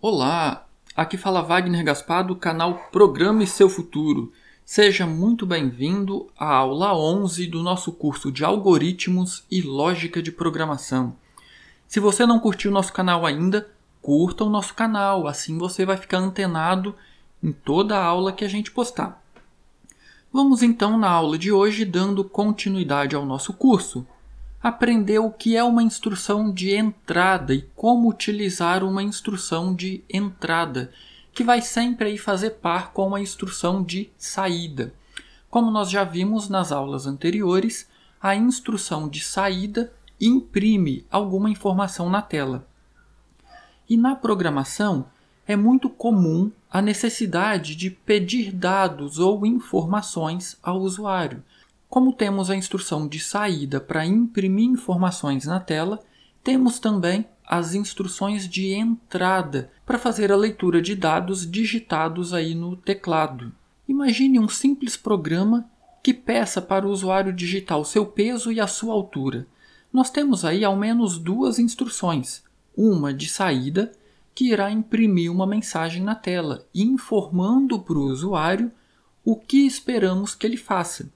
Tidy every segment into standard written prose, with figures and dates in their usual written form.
Olá, aqui fala Wagner Gaspar do canal Programe Seu Futuro. Seja muito bem-vindo à aula 11 do nosso curso de Algoritmos e Lógica de Programação. Se você não curtiu o nosso canal ainda, curta o nosso canal, assim você vai ficar antenado em toda a aula que a gente postar. Vamos então na aula de hoje, dando continuidade ao nosso curso, aprender o que é uma instrução de entrada e como utilizar uma instrução de entrada, que vai sempre aí fazer par com a instrução de saída. Como nós já vimos nas aulas anteriores, a instrução de saída imprime alguma informação na tela. E na programação é muito comum a necessidade de pedir dados ou informações ao usuário. Como temos a instrução de saída para imprimir informações na tela, temos também as instruções de entrada para fazer a leitura de dados digitados aí no teclado. Imagine um simples programa que peça para o usuário digitar o seu peso e a sua altura. Nós temos aí ao menos duas instruções, uma de saída, que irá imprimir uma mensagem na tela, informando para o usuário o que esperamos que ele faça,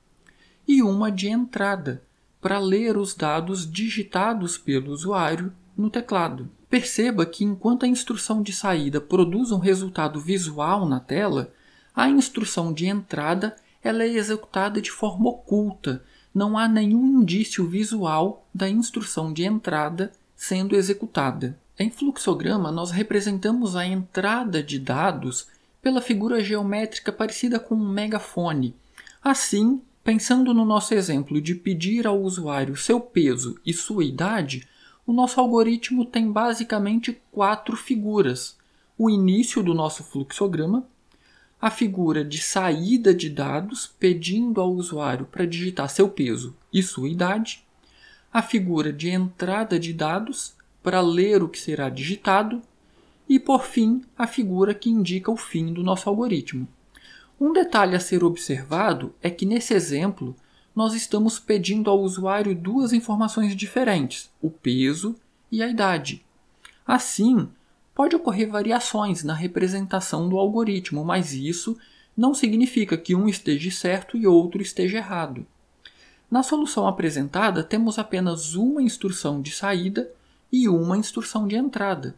e uma de entrada, para ler os dados digitados pelo usuário no teclado. Perceba que enquanto a instrução de saída produz um resultado visual na tela, a instrução de entrada ela é executada de forma oculta. Não há nenhum indício visual da instrução de entrada sendo executada. Em fluxograma, nós representamos a entrada de dados pela figura geométrica parecida com um megafone. Assim, pensando no nosso exemplo de pedir ao usuário seu peso e sua idade, o nosso algoritmo tem basicamente 4 figuras. O início do nosso fluxograma, a figura de saída de dados, pedindo ao usuário para digitar seu peso e sua idade, a figura de entrada de dados, para ler o que será digitado, e, por fim, a figura que indica o fim do nosso algoritmo. Um detalhe a ser observado é que, nesse exemplo, nós estamos pedindo ao usuário duas informações diferentes, o peso e a idade. Assim, pode ocorrer variações na representação do algoritmo, mas isso não significa que um esteja certo e outro esteja errado. Na solução apresentada, temos apenas uma instrução de saída e uma instrução de entrada,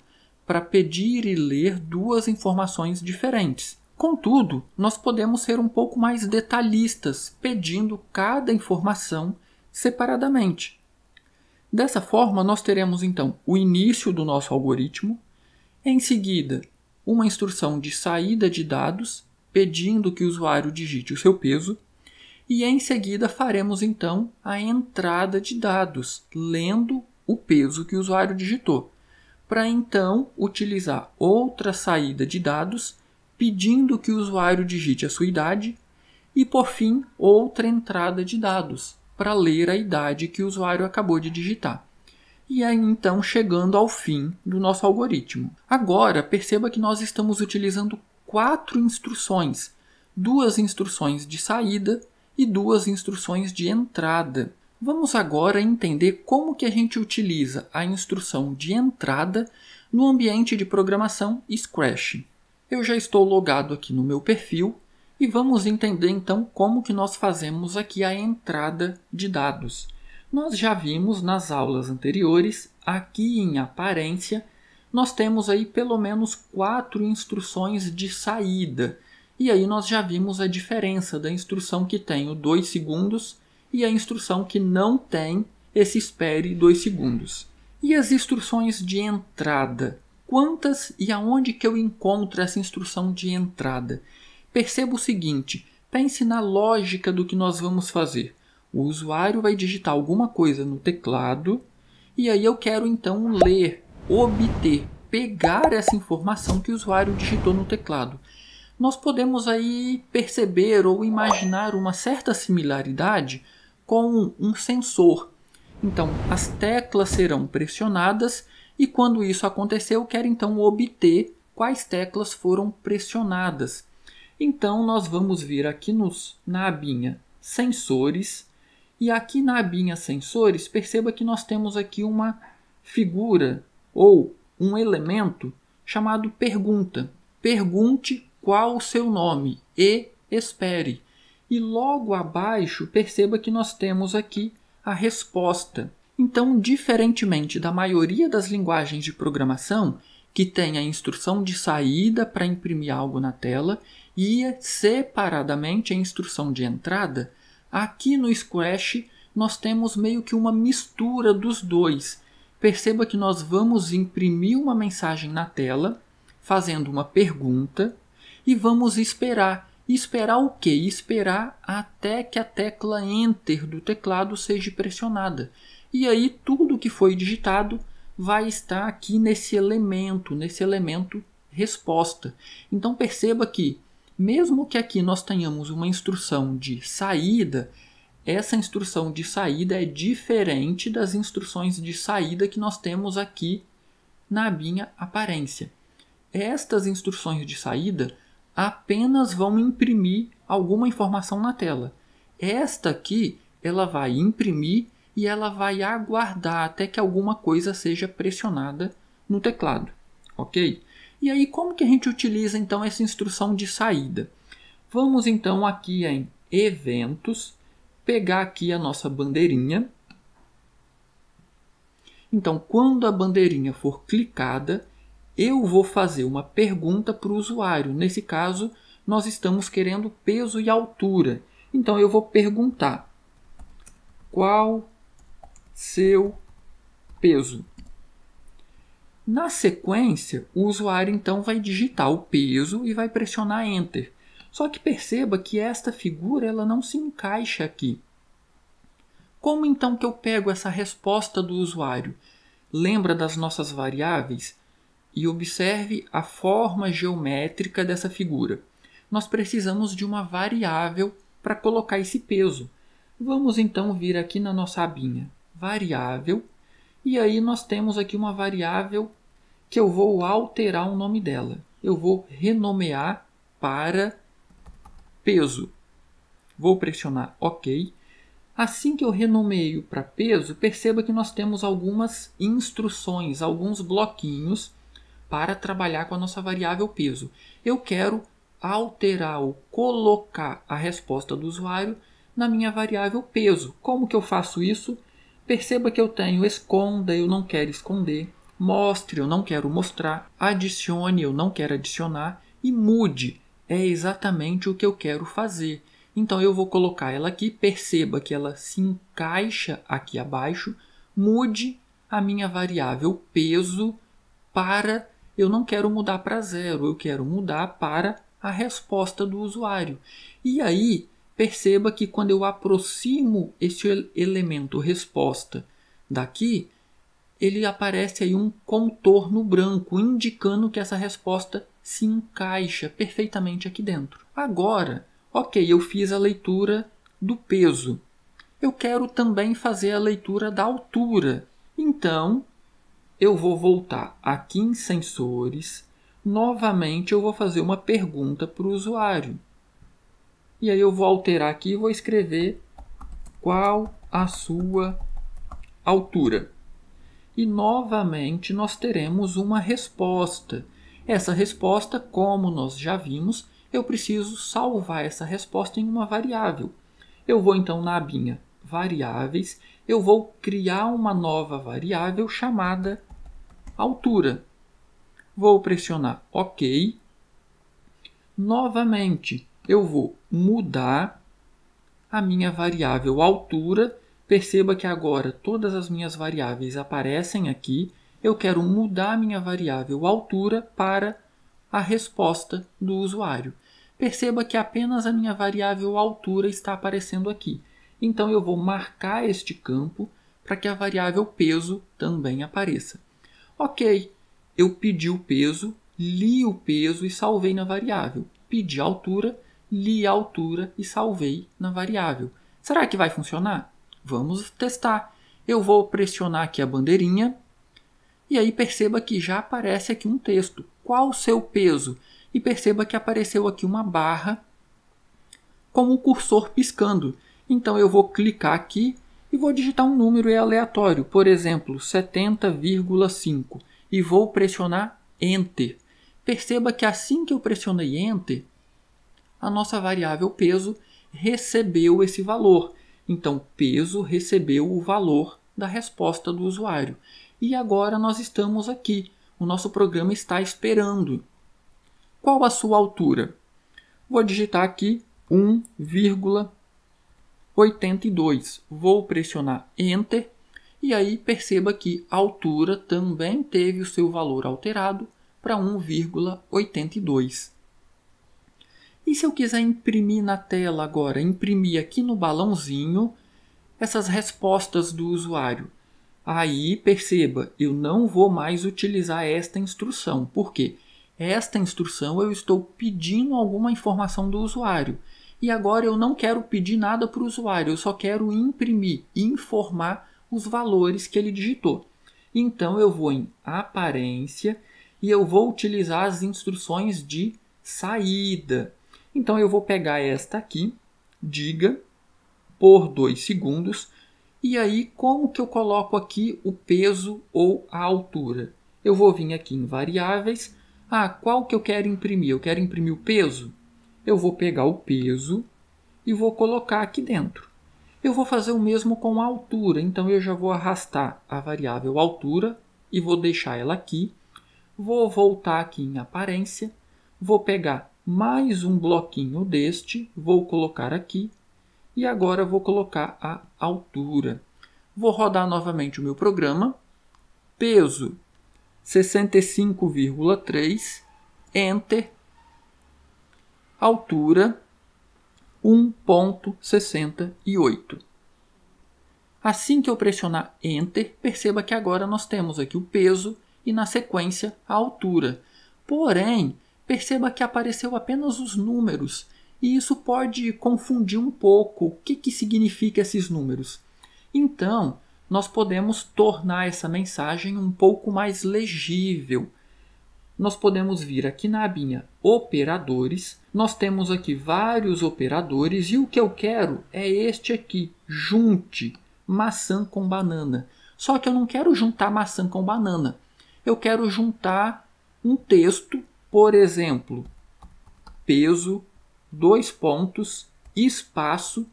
para pedir e ler duas informações diferentes. Contudo, nós podemos ser um pouco mais detalhistas, pedindo cada informação separadamente. Dessa forma, nós teremos então o início do nosso algoritmo, em seguida, uma instrução de saída de dados, pedindo que o usuário digite o seu peso, e em seguida faremos então a entrada de dados, lendo o peso que o usuário digitou, para então utilizar outra saída de dados, pedindo que o usuário digite a sua idade, e por fim outra entrada de dados, para ler a idade que o usuário acabou de digitar. E aí então chegando ao fim do nosso algoritmo. Agora perceba que nós estamos utilizando 4 instruções, 2 instruções de saída e 2 instruções de entrada. Vamos agora entender como que a gente utiliza a instrução de entrada no ambiente de programação Scratch. Eu já estou logado aqui no meu perfil e vamos entender então como que nós fazemos aqui a entrada de dados. Nós já vimos nas aulas anteriores, aqui em aparência, nós temos aí pelo menos 4 instruções de saída. E aí nós já vimos a diferença da instrução que tem o 2 segundos e a instrução que não tem esse espere 2 segundos. E as instruções de entrada? Quantas e aonde que eu encontro essa instrução de entrada? Perceba o seguinte, pense na lógica do que nós vamos fazer. O usuário vai digitar alguma coisa no teclado e aí eu quero então ler, obter, pegar essa informação que o usuário digitou no teclado. Nós podemos aí perceber ou imaginar uma certa similaridade com um sensor. Então, as teclas serão pressionadas e quando isso acontecer, eu quero então obter quais teclas foram pressionadas. Então, nós vamos vir aqui na abinha Sensores e aqui na abinha Sensores, perceba que nós temos aqui uma figura ou um elemento chamado pergunta. Pergunte qual o seu nome e espere. E logo abaixo, perceba que nós temos aqui a resposta. Então, diferentemente da maioria das linguagens de programação, que tem a instrução de saída para imprimir algo na tela e separadamente a instrução de entrada, aqui no Scratch nós temos meio que uma mistura dos dois. Perceba que nós vamos imprimir uma mensagem na tela, fazendo uma pergunta, e vamos esperar. Esperar o quê? Esperar até que a tecla Enter do teclado seja pressionada. E aí tudo que foi digitado vai estar aqui nesse elemento resposta. Então perceba que, mesmo que aqui nós tenhamos uma instrução de saída, essa instrução de saída é diferente das instruções de saída que nós temos aqui na abinha aparência. Estas instruções de saída apenas vão imprimir alguma informação na tela. Esta aqui, ela vai imprimir e ela vai aguardar até que alguma coisa seja pressionada no teclado, ok? E aí, como que a gente utiliza então essa instrução de saída? Vamos então aqui em Eventos, pegar aqui a nossa bandeirinha. Então, quando a bandeirinha for clicada, eu vou fazer uma pergunta para o usuário. Nesse caso, nós estamos querendo peso e altura. Então, eu vou perguntar: qual seu peso? Na sequência, o usuário então vai digitar o peso e vai pressionar Enter. Só que perceba que esta figura ela não se encaixa aqui. Como então que eu pego essa resposta do usuário? Lembra das nossas variáveis? E observe a forma geométrica dessa figura. Nós precisamos de uma variável para colocar esse peso. Vamos então vir aqui na nossa abinha variável, e aí nós temos aqui uma variável que eu vou alterar o nome dela. Eu vou renomear para peso. Vou pressionar OK. Assim que eu renomeio para peso, perceba que nós temos algumas instruções, alguns bloquinhos para trabalhar com a nossa variável peso. Eu quero alterar ou colocar a resposta do usuário na minha variável peso. Como que eu faço isso? Perceba que eu tenho esconda, eu não quero esconder, mostre, eu não quero mostrar, adicione, eu não quero adicionar, e mude, é exatamente o que eu quero fazer. Então eu vou colocar ela aqui, perceba que ela se encaixa aqui abaixo, mude a minha variável peso para, eu não quero mudar para 0, eu quero mudar para a resposta do usuário. E aí, perceba que quando eu aproximo este elemento resposta daqui, ele aparece aí um contorno branco, indicando que essa resposta se encaixa perfeitamente aqui dentro. Agora, ok, eu fiz a leitura do peso. Eu quero também fazer a leitura da altura. Então, eu vou voltar aqui em Sensores. Novamente, eu vou fazer uma pergunta para o usuário. E aí eu vou alterar aqui e vou escrever qual a sua altura. E novamente nós teremos uma resposta. Essa resposta, como nós já vimos, eu preciso salvar essa resposta em uma variável. Eu vou então na abinha Variáveis, eu vou criar uma nova variável chamada altura. Vou pressionar OK. Novamente, eu vou mudar a minha variável altura. Perceba que agora todas as minhas variáveis aparecem aqui. Eu quero mudar a minha variável altura para a resposta do usuário. Perceba que apenas a minha variável altura está aparecendo aqui. Então eu vou marcar este campo para que a variável peso também apareça. Ok, eu pedi o peso, li o peso e salvei na variável. Pedi a altura, li a altura e salvei na variável. Será que vai funcionar? Vamos testar. Eu vou pressionar aqui a bandeirinha e aí perceba que já aparece aqui um texto. Qual o seu peso? E perceba que apareceu aqui uma barra com o cursor piscando. Então eu vou clicar aqui e vou digitar um número aleatório, por exemplo, 70,5, e vou pressionar Enter. Perceba que assim que eu pressionei Enter, a nossa variável peso recebeu esse valor. Então, peso recebeu o valor da resposta do usuário. E agora nós estamos aqui. O nosso programa está esperando. Qual a sua altura? Vou digitar aqui 1,82. Vou pressionar Enter. E aí perceba que a altura também teve o seu valor alterado para 1,82. E se eu quiser imprimir na tela agora, imprimir aqui no balãozinho essas respostas do usuário? Aí, perceba, eu não vou mais utilizar esta instrução. Por quê? Esta instrução eu estou pedindo alguma informação do usuário. E agora eu não quero pedir nada para o usuário, eu só quero imprimir e informar os valores que ele digitou. Então eu vou em Aparência e eu vou utilizar as instruções de saída. Então eu vou pegar esta aqui, diga, por 2 segundos. E aí, como que eu coloco aqui o peso ou a altura? Eu vou vir aqui em variáveis. Qual que eu quero imprimir? Eu quero imprimir o peso? Eu vou pegar o peso e vou colocar aqui dentro. Eu vou fazer o mesmo com a altura. Então, eu já vou arrastar a variável altura e vou deixar ela aqui. Vou voltar aqui em Aparência. Vou pegar mais um bloquinho deste. Vou colocar aqui. E agora vou colocar a altura. Vou rodar novamente o meu programa. Peso 65,3. Enter. Altura 1,68. Assim que eu pressionar Enter, perceba que agora nós temos aqui o peso e na sequência a altura. Porém, perceba que apareceu apenas os números. E isso pode confundir um pouco o que significa esses números. Então, nós podemos tornar essa mensagem um pouco mais legível. Nós podemos vir aqui na abinha Operadores. Nós temos aqui vários operadores e o que eu quero é este aqui, junte maçã com banana. Só que eu não quero juntar maçã com banana. Eu quero juntar um texto, por exemplo, peso, 2 pontos, espaço,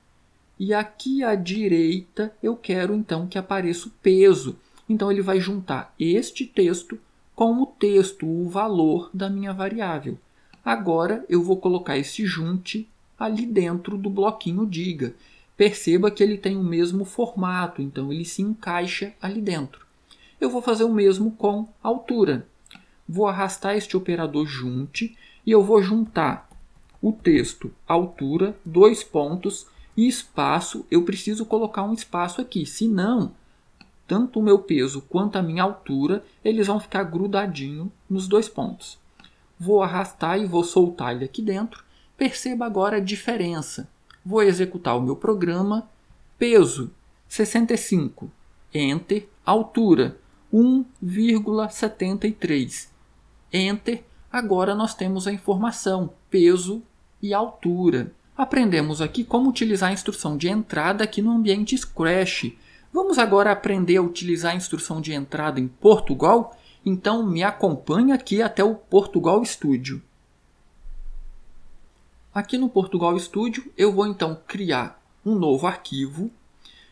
e aqui à direita eu quero então que apareça o peso. Então ele vai juntar este texto com o texto, o valor da minha variável. Agora eu vou colocar esse junte ali dentro do bloquinho diga. Perceba que ele tem o mesmo formato, então ele se encaixa ali dentro. Eu vou fazer o mesmo com altura. Vou arrastar este operador junte e eu vou juntar o texto, altura, 2 pontos e espaço. Eu preciso colocar um espaço aqui, senão tanto o meu peso quanto a minha altura eles vão ficar grudadinho nos 2 pontos. Vou arrastar e vou soltar ele aqui dentro. Perceba agora a diferença. Vou executar o meu programa. Peso 65, Enter. Altura 1,73, Enter. Agora nós temos a informação, peso e altura. Aprendemos aqui como utilizar a instrução de entrada aqui no ambiente Scratch. Vamos agora aprender a utilizar a instrução de entrada em Portugal? Então me acompanhe aqui até o Portugal Studio. Aqui no Portugal Studio eu vou então criar um novo arquivo.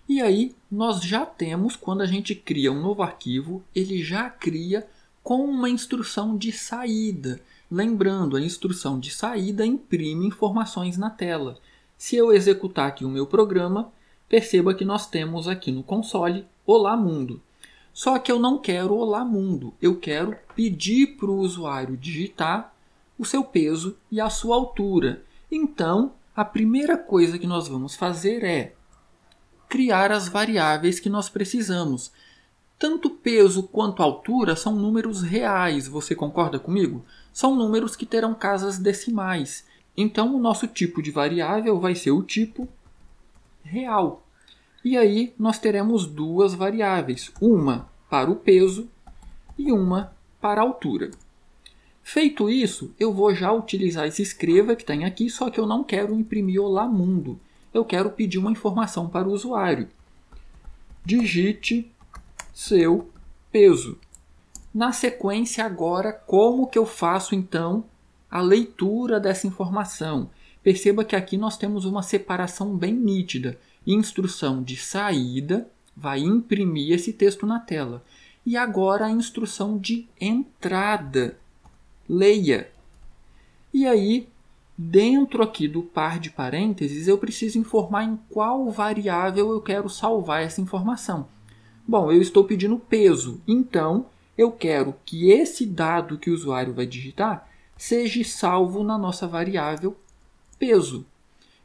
E aí nós já temos, quando a gente cria um novo arquivo, ele já cria com uma instrução de saída. Lembrando, a instrução de saída imprime informações na tela. Se eu executar aqui o meu programa, perceba que nós temos aqui no console Olá Mundo. Só que eu não quero Olá Mundo, eu quero pedir para o usuário digitar o seu peso e a sua altura. Então, a primeira coisa que nós vamos fazer é criar as variáveis que nós precisamos. Tanto peso quanto altura são números reais, você concorda comigo? São números que terão casas decimais. Então, o nosso tipo de variável vai ser o tipo real. E aí, nós teremos 2 variáveis, uma para o peso e uma para a altura. Feito isso, eu vou já utilizar esse escreva que tem aqui, só que eu não quero imprimir Olá Mundo. Eu quero pedir uma informação para o usuário. Digite seu peso. Na sequência agora, como que eu faço então a leitura dessa informação? Perceba que aqui nós temos uma separação bem nítida. Instrução de saída vai imprimir esse texto na tela. E agora a instrução de entrada. Leia. E aí, dentro aqui do par de parênteses, eu preciso informar em qual variável eu quero salvar essa informação. Bom, eu estou pedindo peso, então eu quero que esse dado que o usuário vai digitar seja salvo na nossa variável peso.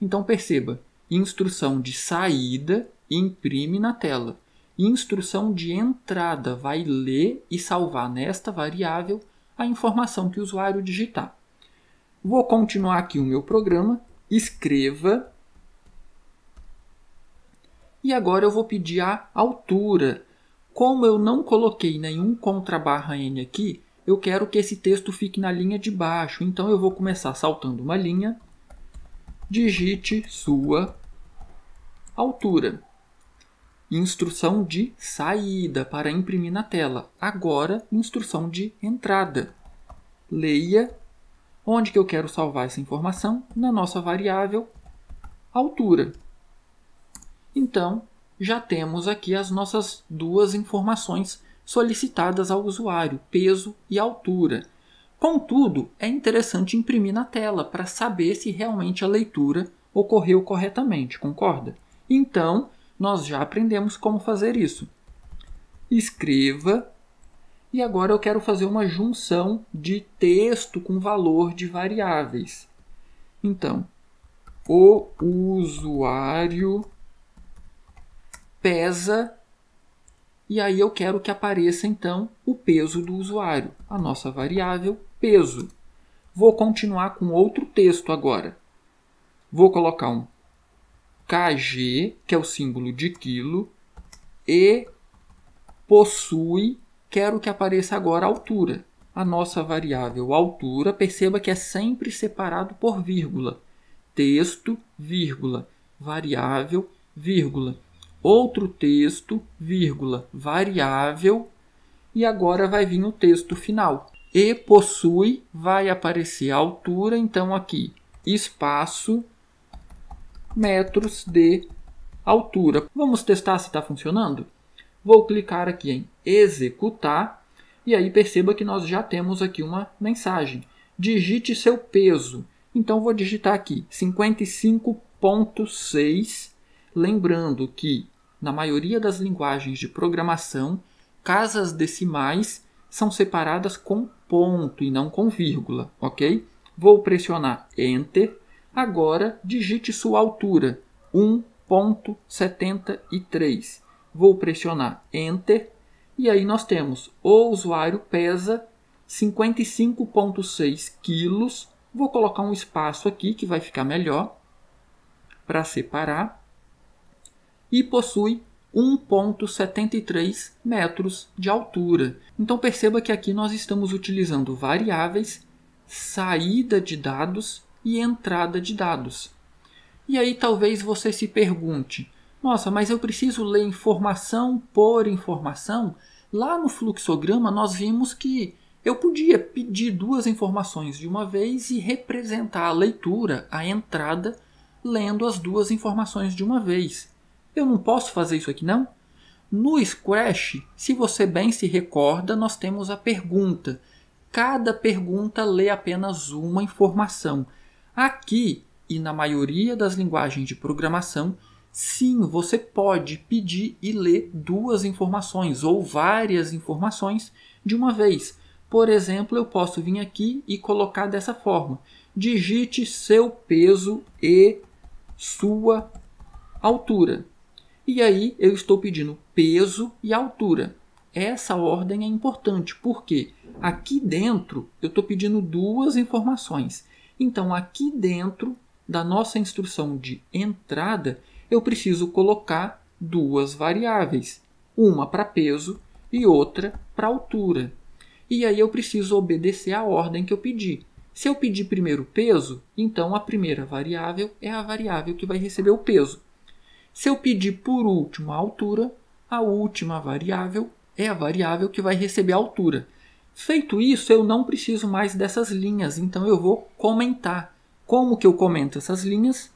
Então perceba, instrução de saída imprime na tela. Instrução de entrada vai ler e salvar nesta variável a informação que o usuário digitar. Vou continuar aqui o meu programa, escreva, e agora eu vou pedir a altura. Como eu não coloquei nenhum _n aqui, eu quero que esse texto fique na linha de baixo. Então eu vou começar saltando uma linha, digite sua altura. Instrução de saída para imprimir na tela. Agora, instrução de entrada. Leia. Onde que eu quero salvar essa informação? Na nossa variável altura. Então, já temos aqui as nossas duas informações solicitadas ao usuário, peso e altura. Contudo, é interessante imprimir na tela para saber se realmente a leitura ocorreu corretamente, concorda? Então, nós já aprendemos como fazer isso. Escreva. E agora eu quero fazer uma junção de texto com valor de variáveis. Então, o usuário pesa, e aí eu quero que apareça então o peso do usuário, a nossa variável peso. Vou continuar com outro texto agora. Vou colocar um kg, que é o símbolo de quilo, e possui, quero que apareça agora a altura. A nossa variável altura, perceba que é sempre separado por vírgula. Texto, vírgula, variável, vírgula. Outro texto, vírgula, variável, e agora vai vir o texto final. E possui, vai aparecer a altura, então aqui, espaço, metros de altura. Vamos testar se está funcionando? Vou clicar aqui em executar, e aí perceba que nós já temos aqui uma mensagem. Digite seu peso. Então vou digitar aqui 55,6. Lembrando que, na maioria das linguagens de programação, casas decimais são separadas com ponto e não com vírgula, ok? Vou pressionar Enter. Agora, digite sua altura, 1,73. Vou pressionar Enter. E aí nós temos, o usuário pesa 55,6 quilos. Vou colocar um espaço aqui que vai ficar melhor para separar. E possui 1,73 metros de altura. Então perceba que aqui nós estamos utilizando variáveis, saída de dados e entrada de dados. E aí talvez você se pergunte, nossa, mas eu preciso ler informação por informação? Lá no fluxograma nós vimos que eu podia pedir duas informações de uma vez e representar a leitura, a entrada, lendo as duas informações de uma vez. Eu não posso fazer isso aqui, não? No Scratch, se você bem se recorda, nós temos a pergunta. Cada pergunta lê apenas uma informação. Aqui, e na maioria das linguagens de programação, sim, você pode pedir e ler duas informações ou várias informações de uma vez. Por exemplo, eu posso vir aqui e colocar dessa forma. Digite seu peso e sua altura. E aí eu estou pedindo peso e altura. Essa ordem é importante, porque aqui dentro eu estou pedindo duas informações. Então, aqui dentro da nossa instrução de entrada, eu preciso colocar duas variáveis. Uma para peso e outra para altura. E aí eu preciso obedecer a ordem que eu pedi. Se eu pedir primeiro peso, então a primeira variável é a variável que vai receber o peso. Se eu pedir por último a altura, a última variável é a variável que vai receber a altura. Feito isso, eu não preciso mais dessas linhas, então eu vou comentar. Como que eu comento essas linhas?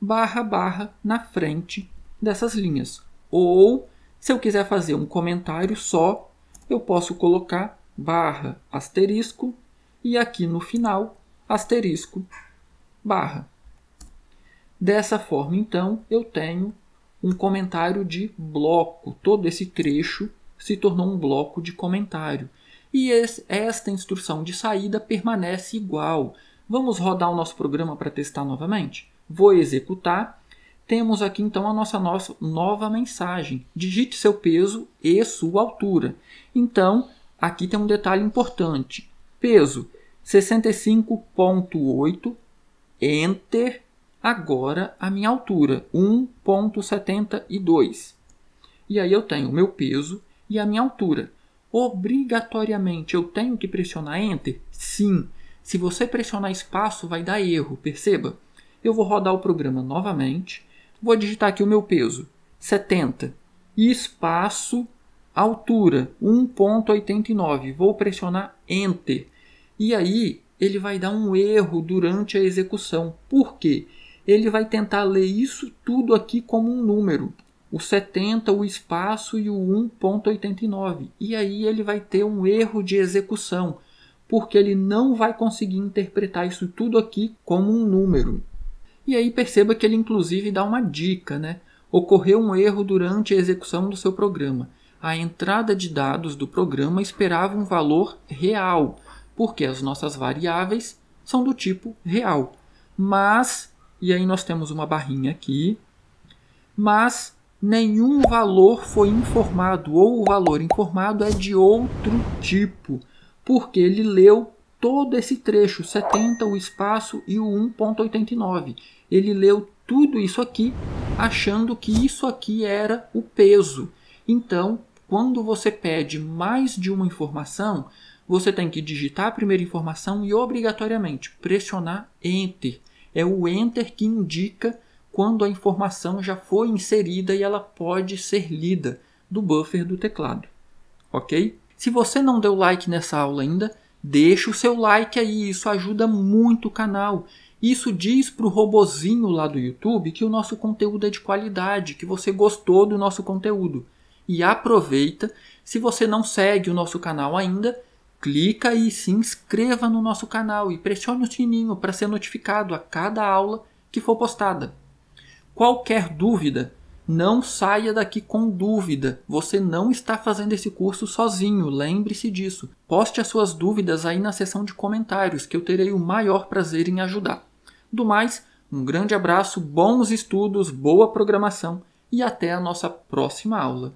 Barra, barra na frente dessas linhas. Ou, se eu quiser fazer um comentário só, eu posso colocar barra, asterisco, e aqui no final, asterisco, barra. Dessa forma, então, eu tenho um comentário de bloco. Todo esse trecho se tornou um bloco de comentário. E esta instrução de saída permanece igual. Vamos rodar o nosso programa para testar novamente? Vou executar. Temos aqui então a nossa nova mensagem. Digite seu peso e sua altura. Então, aqui tem um detalhe importante. Peso 65,8, Enter. Agora a minha altura, 1,72. E aí eu tenho o meu peso e a minha altura. Obrigatoriamente eu tenho que pressionar Enter? Sim. Se você pressionar espaço, vai dar erro, perceba. Eu vou rodar o programa novamente. Vou digitar aqui o meu peso, 70. E espaço, altura, 1,89. Vou pressionar Enter. E aí ele vai dar um erro durante a execução. Por quê? Ele vai tentar ler isso tudo aqui como um número. O 70, o espaço e o 1,89. E aí ele vai ter um erro de execução, porque ele não vai conseguir interpretar isso tudo aqui como um número. E aí perceba que ele inclusive dá uma dica, né? Ocorreu um erro durante a execução do seu programa. A entrada de dados do programa esperava um valor real, porque as nossas variáveis são do tipo real. Mas, e aí nós temos uma barrinha aqui, mas nenhum valor foi informado, ou o valor informado é de outro tipo, porque ele leu todo esse trecho, 70, o espaço e o 1,89. Ele leu tudo isso aqui, achando que isso aqui era o peso. Então, quando você pede mais de uma informação, você tem que digitar a primeira informação e obrigatoriamente pressionar Enter. É o Enter que indica quando a informação já foi inserida e ela pode ser lida do buffer do teclado. Ok? Se você não deu like nessa aula ainda, deixa o seu like aí, isso ajuda muito o canal. Isso diz para o robozinho lá do YouTube que o nosso conteúdo é de qualidade, que você gostou do nosso conteúdo. E aproveita, se você não segue o nosso canal ainda, clica e se inscreva no nosso canal e pressione o sininho para ser notificado a cada aula que for postada. Qualquer dúvida, não saia daqui com dúvida. Você não está fazendo esse curso sozinho, lembre-se disso. Poste as suas dúvidas aí na seção de comentários, que eu terei o maior prazer em ajudar. Do mais, um grande abraço, bons estudos, boa programação e até a nossa próxima aula.